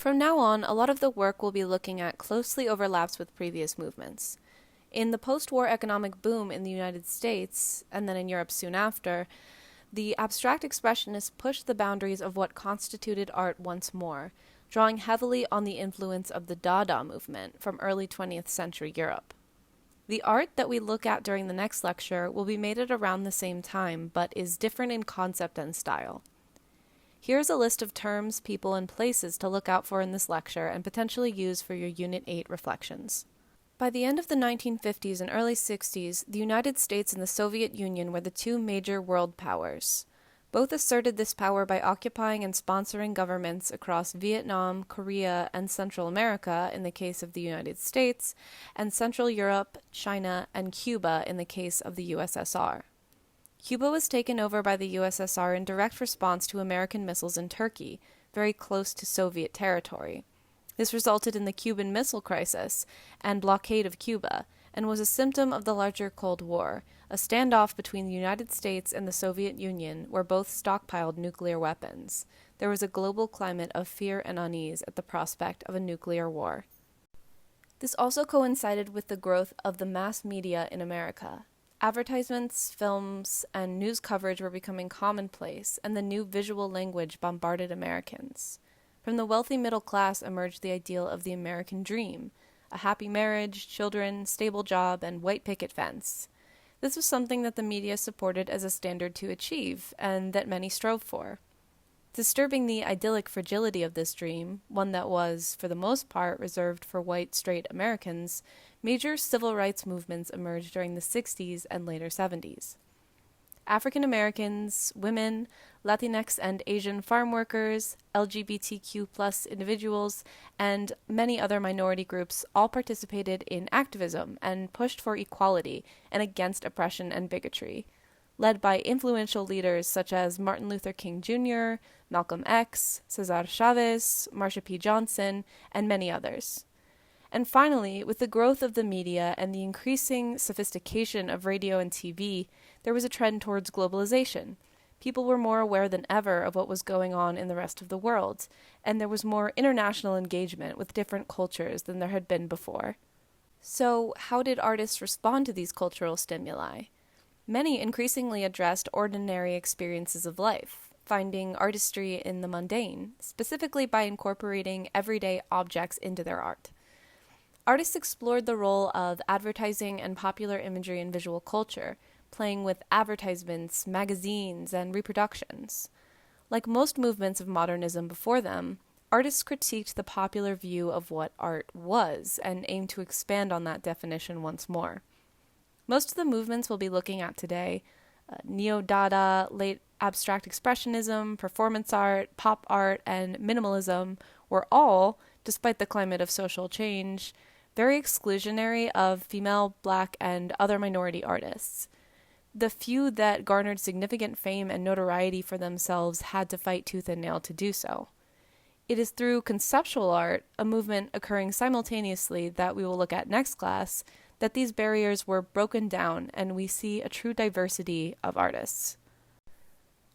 From now on, a lot of the work we'll be looking at closely overlaps with previous movements. In the post-war economic boom in the United States, and then in Europe soon after, the abstract expressionists pushed the boundaries of what constituted art once more, drawing heavily on the influence of the Dada movement from early 20th century Europe. The art that we look at during the next lecture will be made at around the same time, but is different in concept and style. Here's a list of terms, people, and places to look out for in this lecture and potentially use for your Unit 8 reflections. By the end of the 1950s and early 60s, the United States and the Soviet Union were the two major world powers. Both asserted this power by occupying and sponsoring governments across Vietnam, Korea, and Central America in the case of the United States, and Central Europe, China, and Cuba in the case of the USSR. Cuba was taken over by the USSR in direct response to American missiles in Turkey, very close to Soviet territory. This resulted in the Cuban Missile Crisis and blockade of Cuba, and was a symptom of the larger Cold War, a standoff between the United States and the Soviet Union where both stockpiled nuclear weapons. There was a global climate of fear and unease at the prospect of a nuclear war. This also coincided with the growth of the mass media in America. Advertisements, films, and news coverage were becoming commonplace, and the new visual language bombarded Americans. From the wealthy middle class emerged the ideal of the American dream, a happy marriage, children, stable job, and white picket fence. This was something that the media supported as a standard to achieve, and that many strove for. Disturbing the idyllic fragility of this dream, one that was, for the most part, reserved for white, straight Americans, major civil rights movements emerged during the 60s and later 70s. African Americans, women, Latinx and Asian farm workers, LGBTQ+ individuals, and many other minority groups all participated in activism and pushed for equality and against oppression and bigotry, led by influential leaders such as Martin Luther King Jr., Malcolm X, Cesar Chavez, Marsha P. Johnson, and many others. And finally, with the growth of the media and the increasing sophistication of radio and TV, there was a trend towards globalization. People were more aware than ever of what was going on in the rest of the world, and there was more international engagement with different cultures than there had been before. So, how did artists respond to these cultural stimuli? Many increasingly addressed ordinary experiences of life, finding artistry in the mundane, specifically by incorporating everyday objects into their art. Artists explored the role of advertising and popular imagery in visual culture, playing with advertisements, magazines, and reproductions. Like most movements of modernism before them, artists critiqued the popular view of what art was and aimed to expand on that definition once more. Most of the movements we'll be looking at today, Neo-Dada, late abstract expressionism, performance art, pop art, and minimalism, were all, despite the climate of social change, very exclusionary of female, black, and other minority artists. The few that garnered significant fame and notoriety for themselves had to fight tooth and nail to do so. It is through conceptual art, a movement occurring simultaneously that we will look at next class, that these barriers were broken down and we see a true diversity of artists.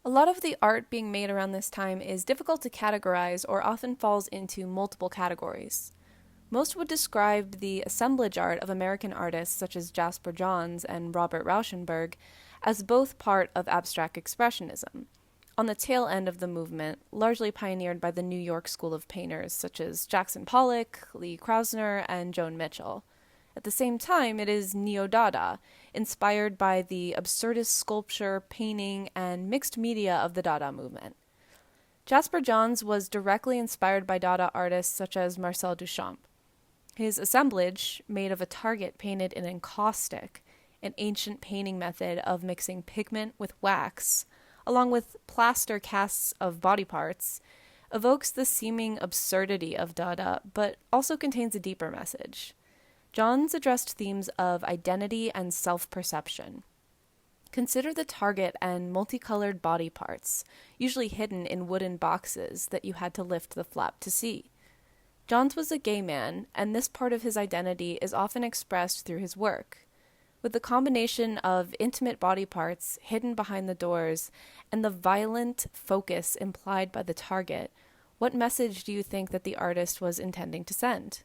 A lot of the art being made around this time is difficult to categorize or often falls into multiple categories. Most would describe the assemblage art of American artists such as Jasper Johns and Robert Rauschenberg as both part of abstract expressionism, on the tail end of the movement, largely pioneered by the New York School of painters such as Jackson Pollock, Lee Krasner, and Joan Mitchell. At the same time, it is Neo-Dada, inspired by the absurdist sculpture, painting, and mixed media of the Dada movement. Jasper Johns was directly inspired by Dada artists such as Marcel Duchamp. His assemblage, made of a target painted in encaustic, an ancient painting method of mixing pigment with wax, along with plaster casts of body parts, evokes the seeming absurdity of Dada, but also contains a deeper message. Johns addressed themes of identity and self-perception. Consider the target and multicolored body parts, usually hidden in wooden boxes that you had to lift the flap to see. Johns was a gay man, and this part of his identity is often expressed through his work. With the combination of intimate body parts hidden behind the doors and the violent focus implied by the target, What message do you think that the artist was intending to send?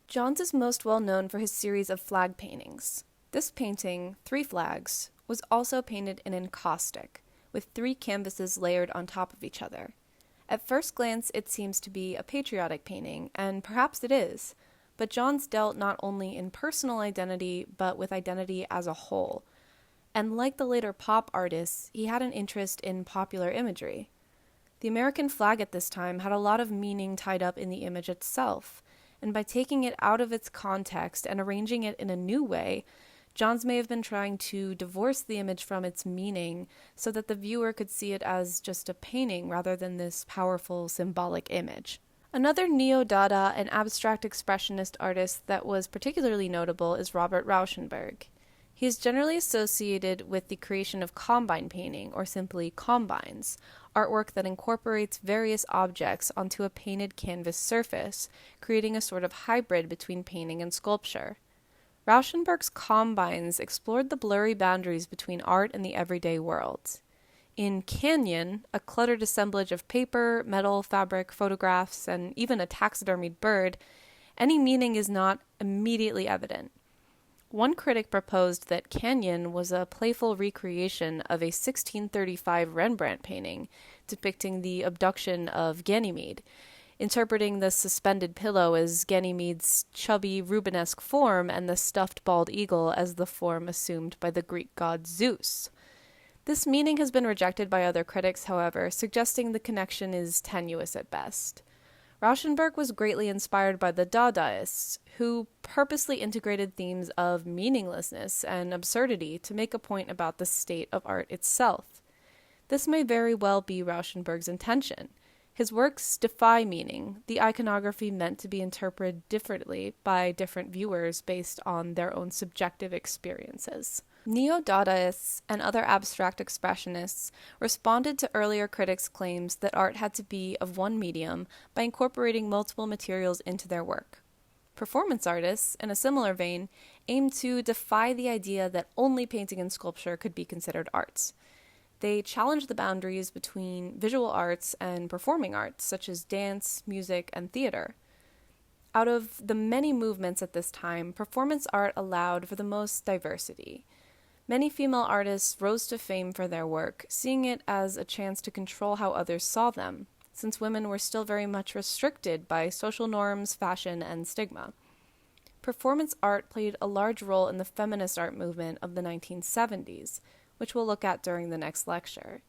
Johns is most well known for his series of flag paintings. This painting, Three Flags, was also painted in encaustic, with 3 canvases layered on top of each other. At first glance, it seems to be a patriotic painting, and perhaps it is, but Johns dealt not only in personal identity, but with identity as a whole. And like the later pop artists, he had an interest in popular imagery. The American flag at this time had a lot of meaning tied up in the image itself, and by taking it out of its context and arranging it in a new way, Johns may have been trying to divorce the image from its meaning so that the viewer could see it as just a painting rather than this powerful symbolic image. Another neo-Dada and abstract expressionist artist that was particularly notable is Robert Rauschenberg. He is generally associated with the creation of combine painting, or simply combines, artwork that incorporates various objects onto a painted canvas surface, creating a sort of hybrid between painting and sculpture. Rauschenberg's combines explored the blurry boundaries between art and the everyday world. In Canyon, a cluttered assemblage of paper, metal, fabric, photographs, and even a taxidermied bird, any meaning is not immediately evident. One critic proposed that Canyon was a playful recreation of a 1635 Rembrandt painting depicting the abduction of Ganymede, interpreting the suspended pillow as Ganymede's chubby Rubenesque form and the stuffed bald eagle as the form assumed by the Greek god Zeus. This meaning has been rejected by other critics, however, suggesting the connection is tenuous at best. Rauschenberg was greatly inspired by the Dadaists, who purposely integrated themes of meaninglessness and absurdity to make a point about the state of art itself. This may very well be Rauschenberg's intention. His works defy meaning, the iconography meant to be interpreted differently by different viewers based on their own subjective experiences. Neo-Dadaists and other abstract expressionists responded to earlier critics' claims that art had to be of one medium by incorporating multiple materials into their work. Performance artists, in a similar vein, aimed to defy the idea that only painting and sculpture could be considered arts. They challenged the boundaries between visual arts and performing arts, such as dance, music, and theater. Out of the many movements at this time, performance art allowed for the most diversity. Many female artists rose to fame for their work, seeing it as a chance to control how others saw them, since women were still very much restricted by social norms, fashion, and stigma. Performance art played a large role in the feminist art movement of the 1970s, which we'll look at during the next lecture.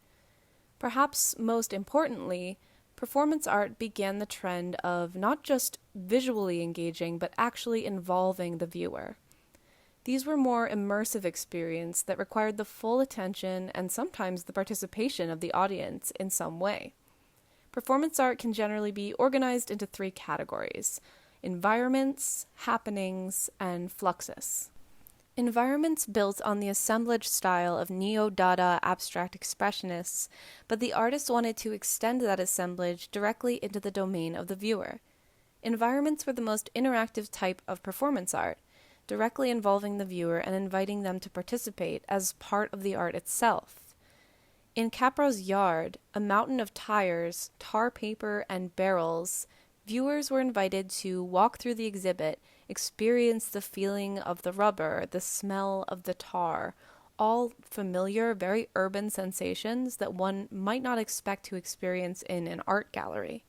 Perhaps most importantly, performance art began the trend of not just visually engaging, but actually involving the viewer. These were more immersive experiences that required the full attention and sometimes the participation of the audience in some way. Performance art can generally be organized into 3 categories: environments, happenings, and fluxus. Environments built on the assemblage style of neo-Dada abstract expressionists, but the artist wanted to extend that assemblage directly into the domain of the viewer. Environments were the most interactive type of performance art, directly involving the viewer and inviting them to participate as part of the art itself. In Capro's yard, a mountain of tires, tar paper, and barrels, viewers were invited to walk through the exhibit, experience the feeling of the rubber, the smell of the tar, all familiar, very urban sensations that one might not expect to experience in an art gallery.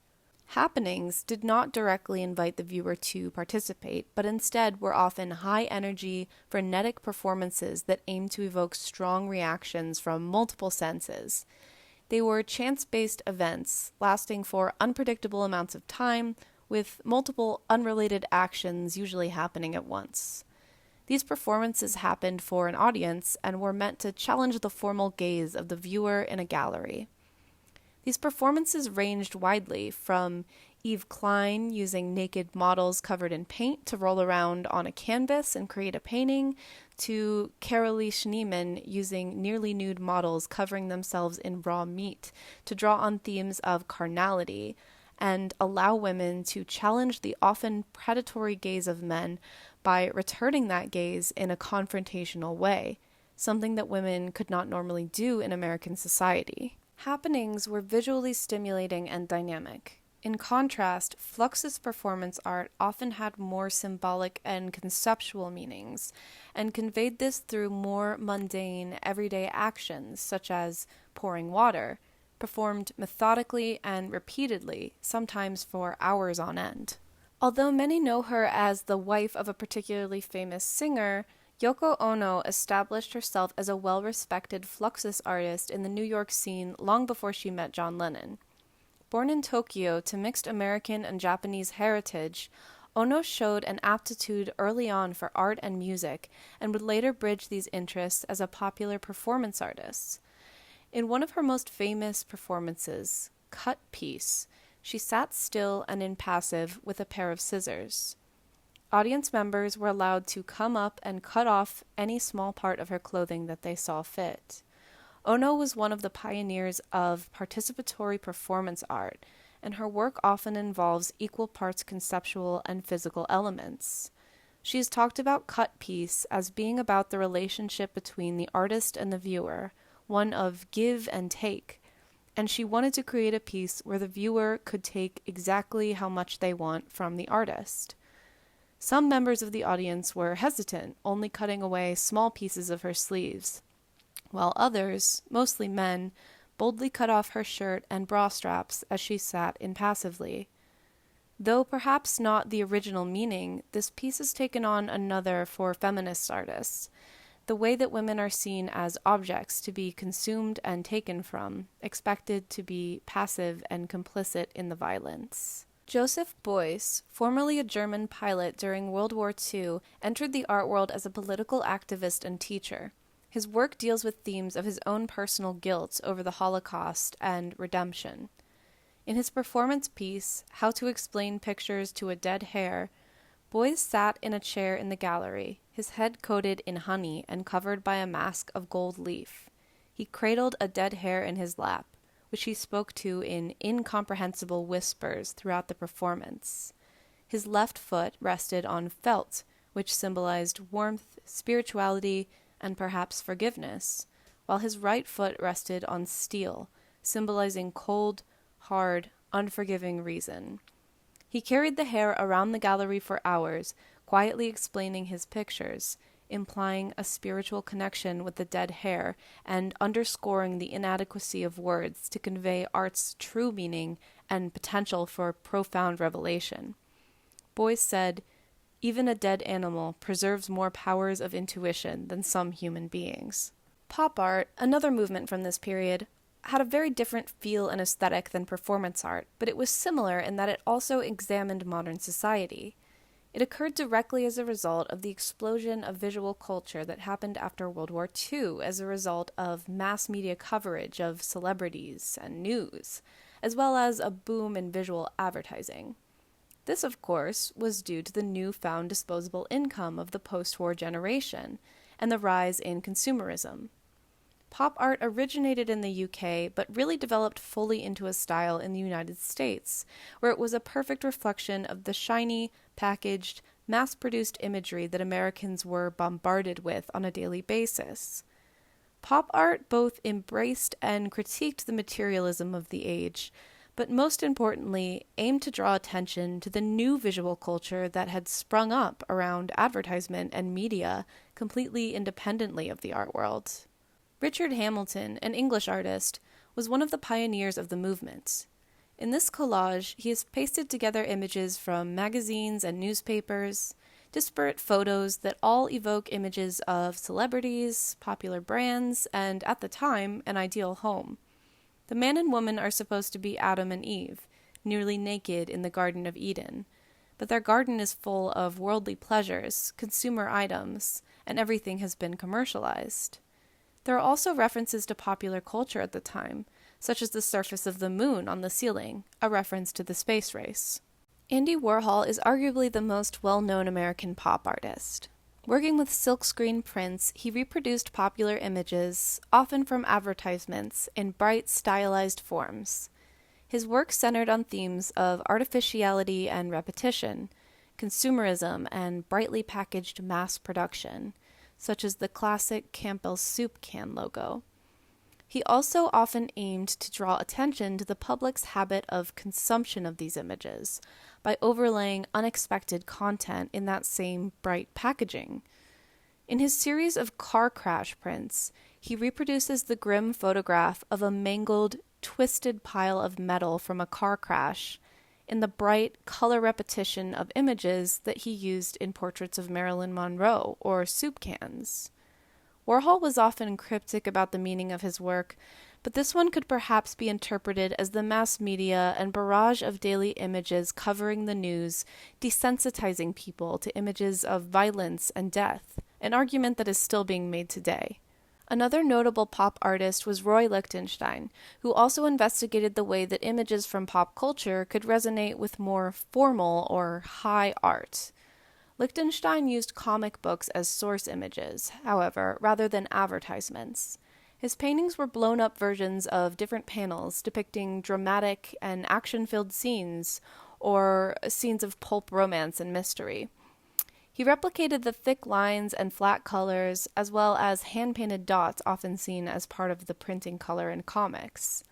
Happenings did not directly invite the viewer to participate, but instead were often high-energy, frenetic performances that aimed to evoke strong reactions from multiple senses. They were chance-based events, lasting for unpredictable amounts of time, with multiple unrelated actions usually happening at once. These performances happened for an audience and were meant to challenge the formal gaze of the viewer in a gallery. These performances ranged widely, from Eve Klein using naked models covered in paint to roll around on a canvas and create a painting, to Carolee Schneemann using nearly nude models covering themselves in raw meat to draw on themes of carnality and allow women to challenge the often predatory gaze of men by returning that gaze in a confrontational way, something that women could not normally do in American society. Happenings were visually stimulating and dynamic. In contrast, Fluxus performance art often had more symbolic and conceptual meanings, and conveyed this through more mundane, everyday actions, such as pouring water, performed methodically and repeatedly, sometimes for hours on end. Although many know her as the wife of a particularly famous singer, Yoko Ono established herself as a well-respected Fluxus artist in the New York scene long before she met John Lennon. Born in Tokyo to mixed American and Japanese heritage, Ono showed an aptitude early on for art and music and would later bridge these interests as a popular performance artist. In one of her most famous performances, Cut Piece, she sat still and impassive with a pair of scissors. Audience members were allowed to come up and cut off any small part of her clothing that they saw fit. Ono was one of the pioneers of participatory performance art, and her work often involves equal parts conceptual and physical elements. She has talked about Cut Piece as being about the relationship between the artist and the viewer, one of give and take, and she wanted to create a piece where the viewer could take exactly how much they want from the artist. Some members of the audience were hesitant, only cutting away small pieces of her sleeves, while others, mostly men, boldly cut off her shirt and bra straps as she sat impassively. Though perhaps not the original meaning, this piece has taken on another for feminist artists, the way that women are seen as objects to be consumed and taken from, expected to be passive and complicit in the violence. Joseph Beuys, formerly a German pilot during World War II, entered the art world as a political activist and teacher. His work deals with themes of his own personal guilt over the Holocaust and redemption. In his performance piece, How to Explain Pictures to a Dead Hare, Beuys sat in a chair in the gallery, his head coated in honey and covered by a mask of gold leaf. He cradled a dead hare in his lap, which he spoke to in incomprehensible whispers throughout the performance. His left foot rested on felt, which symbolized warmth, spirituality, and perhaps forgiveness, while his right foot rested on steel, symbolizing cold, hard, unforgiving reason. He carried the hare around the gallery for hours, quietly explaining his pictures, implying a spiritual connection with the dead hare and underscoring the inadequacy of words to convey art's true meaning and potential for profound revelation. Beuys said, "Even a dead animal preserves more powers of intuition than some human beings." Pop art, another movement from this period, had a very different feel and aesthetic than performance art, but it was similar in that it also examined modern society. It occurred directly as a result of the explosion of visual culture that happened after World War II as a result of mass media coverage of celebrities and news, as well as a boom in visual advertising. This, of course, was due to the newfound disposable income of the post-war generation and the rise in consumerism. Pop art originated in the UK, but really developed fully into a style in the United States, where it was a perfect reflection of the shiny, packaged, mass-produced imagery that Americans were bombarded with on a daily basis. Pop art both embraced and critiqued the materialism of the age, but most importantly, aimed to draw attention to the new visual culture that had sprung up around advertisement and media completely independently of the art world. Richard Hamilton, an English artist, was one of the pioneers of the movement. In this collage, he has pasted together images from magazines and newspapers, disparate photos that all evoke images of celebrities, popular brands, and, at the time, an ideal home. The man and woman are supposed to be Adam and Eve, nearly naked in the Garden of Eden, but their garden is full of worldly pleasures, consumer items, and everything has been commercialized. There are also references to popular culture at the time, such as the surface of the moon on the ceiling, a reference to the space race. Andy Warhol is arguably the most well-known American pop artist. Working with silkscreen prints, he reproduced popular images, often from advertisements, in bright, stylized forms. His work centered on themes of artificiality and repetition, consumerism, and brightly packaged mass production, such as the classic Campbell's soup can logo. He also often aimed to draw attention to the public's habit of consumption of these images by overlaying unexpected content in that same bright packaging. In his series of car crash prints, he reproduces the grim photograph of a mangled, twisted pile of metal from a car crash in the bright color repetition of images that he used in portraits of Marilyn Monroe or soup cans. Warhol was often cryptic about the meaning of his work, but this one could perhaps be interpreted as the mass media and barrage of daily images covering the news, desensitizing people to images of violence and death, an argument that is still being made today. Another notable pop artist was Roy Lichtenstein, who also investigated the way that images from pop culture could resonate with more formal or high art. Lichtenstein used comic books as source images, however, rather than advertisements. His paintings were blown-up versions of different panels depicting dramatic and action-filled scenes, or scenes of pulp romance and mystery. He replicated the thick lines and flat colors, as well as hand-painted dots often seen as part of the printing color in comics.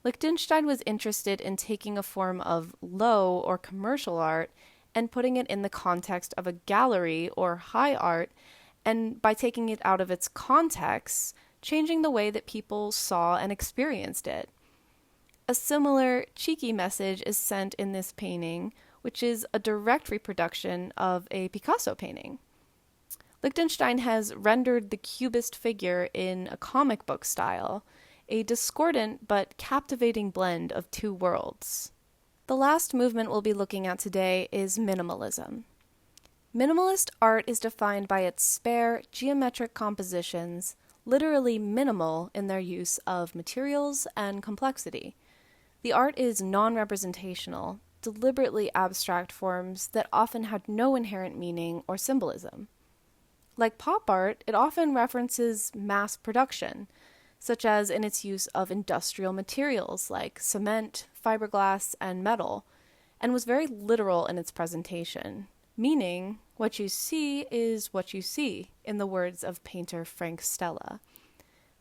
Lichtenstein was interested in taking a form of low or commercial art and putting it in the context of a gallery or high art, and by taking it out of its context, changing the way that people saw and experienced it. A similar cheeky message is sent in this painting, which is a direct reproduction of a Picasso painting. Lichtenstein has rendered the cubist figure in a comic book style, a discordant but captivating blend of two worlds. The last movement we'll be looking at today is minimalism. Minimalist art is defined by its spare, geometric compositions, literally minimal in their use of materials and complexity. The art is non-representational, deliberately abstract forms that often had no inherent meaning or symbolism. Like pop art, it often references mass production, such as in its use of industrial materials like cement, fiberglass, and metal, and was very literal in its presentation, meaning what you see is what you see, in the words of painter Frank Stella.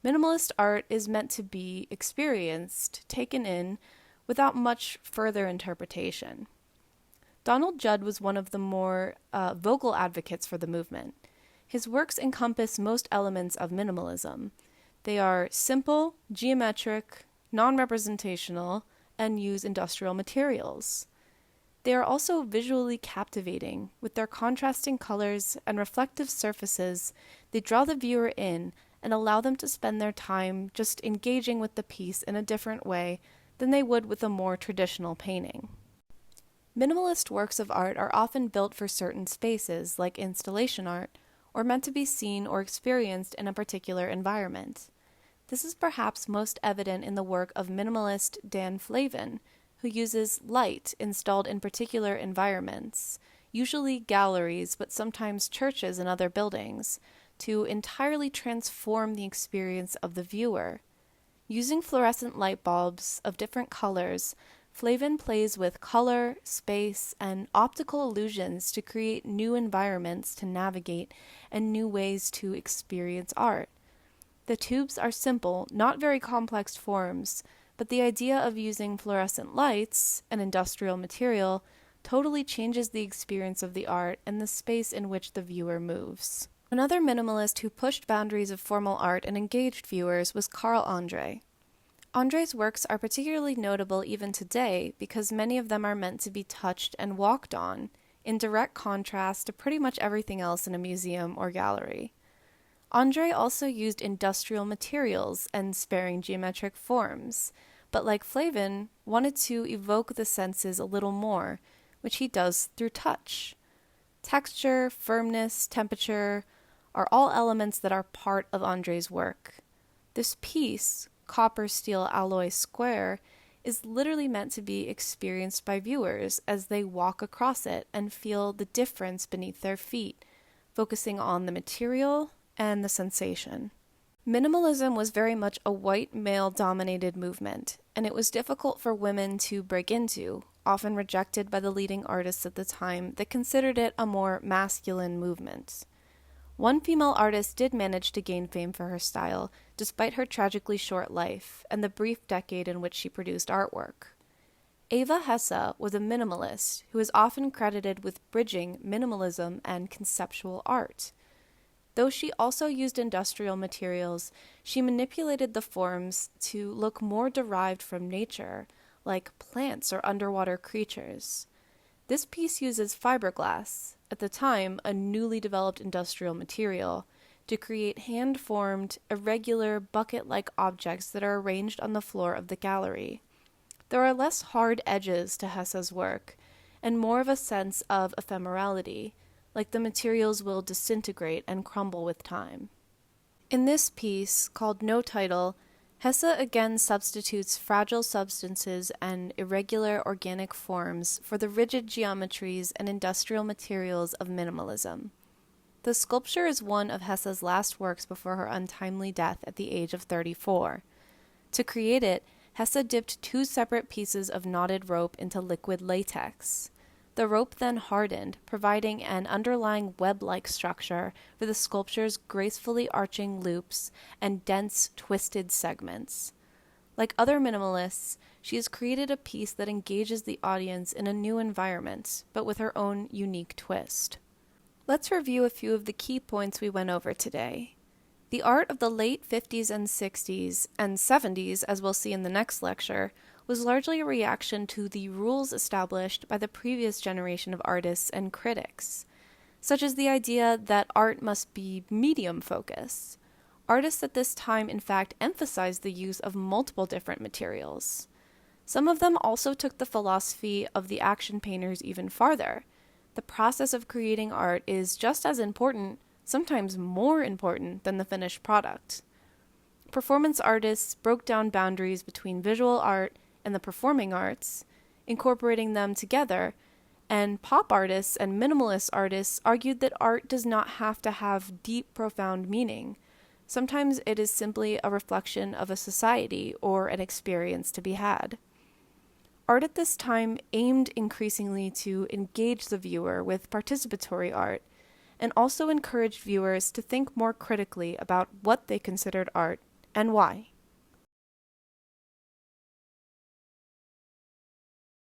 Minimalist art is meant to be experienced, taken in, without much further interpretation. Donald Judd was one of the more vocal advocates for the movement. His works encompass most elements of minimalism. They are simple, geometric, non-representational, and use industrial materials. They are also visually captivating. With their contrasting colors and reflective surfaces, they draw the viewer in and allow them to spend their time just engaging with the piece in a different way than they would with a more traditional painting. Minimalist works of art are often built for certain spaces, like installation art, or meant to be seen or experienced in a particular environment. This is perhaps most evident in the work of minimalist Dan Flavin, who uses light installed in particular environments, usually galleries but sometimes churches and other buildings, to entirely transform the experience of the viewer. Using fluorescent light bulbs of different colors, Flavin plays with color, space, and optical illusions to create new environments to navigate and new ways to experience art. The tubes are simple, not very complex forms, but the idea of using fluorescent lights, an industrial material, totally changes the experience of the art and the space in which the viewer moves. Another minimalist who pushed boundaries of formal art and engaged viewers was Carl Andre. Andre's works are particularly notable even today because many of them are meant to be touched and walked on, in direct contrast to pretty much everything else in a museum or gallery. Andre also used industrial materials and sparing geometric forms, but like Flavin, wanted to evoke the senses a little more, which he does through touch. Texture, firmness, temperature are all elements that are part of Andre's work. This piece, Copper Steel Alloy Square, is literally meant to be experienced by viewers as they walk across it and feel the difference beneath their feet, focusing on the material and the sensation. Minimalism was very much a white male-dominated movement, and it was difficult for women to break into, often rejected by the leading artists at the time that considered it a more masculine movement. One female artist did manage to gain fame for her style, despite her tragically short life and the brief decade in which she produced artwork. Eva Hesse was a minimalist who is often credited with bridging minimalism and conceptual art. Though she also used industrial materials, she manipulated the forms to look more derived from nature, like plants or underwater creatures. This piece uses fiberglass, at the time a newly developed industrial material, to create hand-formed, irregular, bucket-like objects that are arranged on the floor of the gallery. There are less hard edges to Hesse's work, and more of a sense of ephemerality, like the materials will disintegrate and crumble with time. In this piece, called No Title, Hesse again substitutes fragile substances and irregular organic forms for the rigid geometries and industrial materials of minimalism. The sculpture is one of Hesse's last works before her untimely death at the age of 34. To create it, Hesse dipped 2 separate pieces of knotted rope into liquid latex. The rope then hardened, providing an underlying web-like structure for the sculpture's gracefully arching loops and dense, twisted segments. Like other minimalists, she has created a piece that engages the audience in a new environment, but with her own unique twist. Let's review a few of the key points we went over today. The art of the late 50s and 60s, and 70s, as we'll see in the next lecture, was largely a reaction to the rules established by the previous generation of artists and critics, such as the idea that art must be medium-focused. Artists at this time, in fact, emphasized the use of multiple different materials. Some of them also took the philosophy of the action painters even farther. The process of creating art is just as important, sometimes more important, than the finished product. Performance artists broke down boundaries between visual art and the performing arts, incorporating them together, and pop artists and minimalist artists argued that art does not have to have deep, profound meaning. Sometimes it is simply a reflection of a society or an experience to be had. Art at this time aimed increasingly to engage the viewer with participatory art, and also encouraged viewers to think more critically about what they considered art and why.